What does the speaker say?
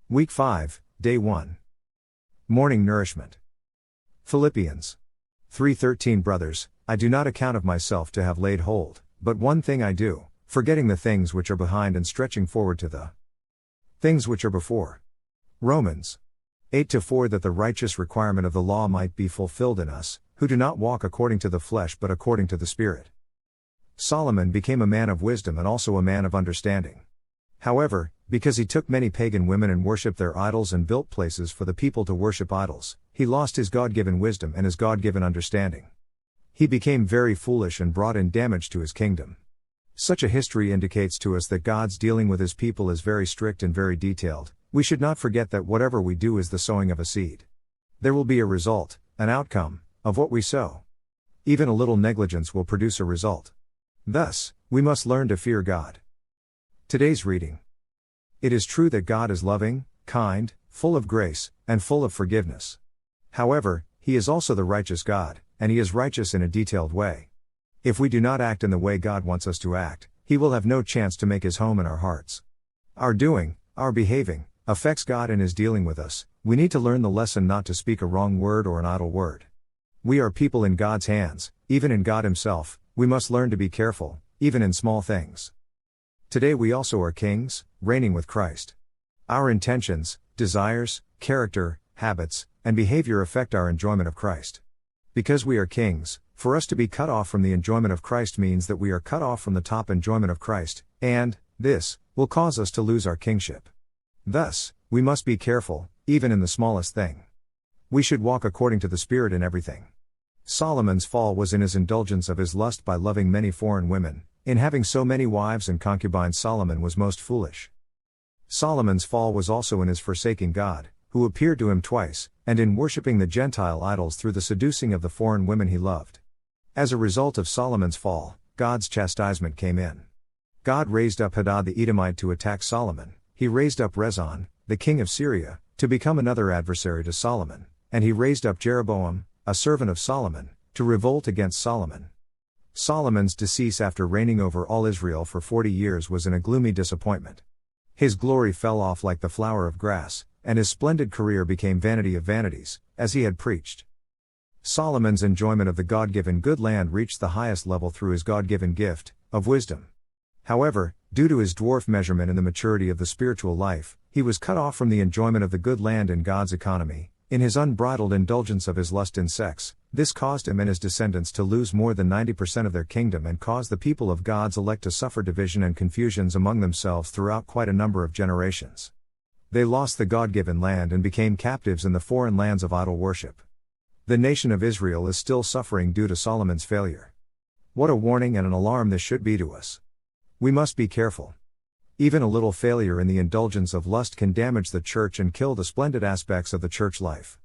Week 5, Day 1. Morning Nourishment. Philippians 3:13 Brothers, I do not account of myself to have laid hold, but one thing I do, forgetting the things which are behind and stretching forward to the things which are before. Romans 8:4 That the righteous requirement of the law might be fulfilled in us, who do not walk according to the flesh but according to the Spirit. Solomon became a man of wisdom and also a man of understanding. However, because he took many pagan women and worshipped their idols and built places for the people to worship idols, he lost his God-given wisdom and his God-given understanding. He became very foolish and brought in damage to his kingdom. Such a history indicates to us that God's dealing with his people is very strict and very detailed. We should not forget that whatever we do is the sowing of a seed. There will be a result, an outcome, of what we sow. Even a little negligence will produce a result. Thus, we must learn to fear God. Today's reading. It is true that God is loving, kind, full of grace, and full of forgiveness. However, He is also the righteous God, and He is righteous in a detailed way. If we do not act in the way God wants us to act, He will have no chance to make His home in our hearts. Our doing, our behaving, affects God in His dealing with us. We need to learn the lesson not to speak a wrong word or an idle word. We are people in God's hands, even in God Himself. We must learn to be careful, even in small things. Today we also are kings, reigning with Christ. Our intentions, desires, character, habits, and behavior affect our enjoyment of Christ. Because we are kings, for us to be cut off from the enjoyment of Christ means that we are cut off from the top enjoyment of Christ, and this will cause us to lose our kingship. Thus, we must be careful, even in the smallest thing. We should walk according to the Spirit in everything. Solomon's fall was in his indulgence of his lust by loving many foreign women. In having so many wives and concubines, Solomon was most foolish. Solomon's fall was also in his forsaking God, who appeared to him twice, and in worshipping the Gentile idols through the seducing of the foreign women he loved. As a result of Solomon's fall, God's chastisement came in. God raised up Hadad the Edomite to attack Solomon. He raised up Rezon, the king of Syria, to become another adversary to Solomon, and he raised up Jeroboam, a servant of Solomon, to revolt against Solomon. Solomon's decease after reigning over all Israel for 40 years was in a gloomy disappointment. His glory fell off like the flower of grass, and his splendid career became vanity of vanities, as he had preached. Solomon's enjoyment of the God-given good land reached the highest level through his God-given gift, of wisdom. However, due to his dwarf measurement in the maturity of the spiritual life, he was cut off from the enjoyment of the good land in God's economy, in his unbridled indulgence of his lust in sex. This caused him and his descendants to lose more than 90% of their kingdom and caused the people of God's elect to suffer division and confusions among themselves throughout quite a number of generations. They lost the God-given land and became captives in the foreign lands of idol worship. The nation of Israel is still suffering due to Solomon's failure. What a warning and an alarm this should be to us. We must be careful. Even a little failure in the indulgence of lust can damage the church and kill the splendid aspects of the church life.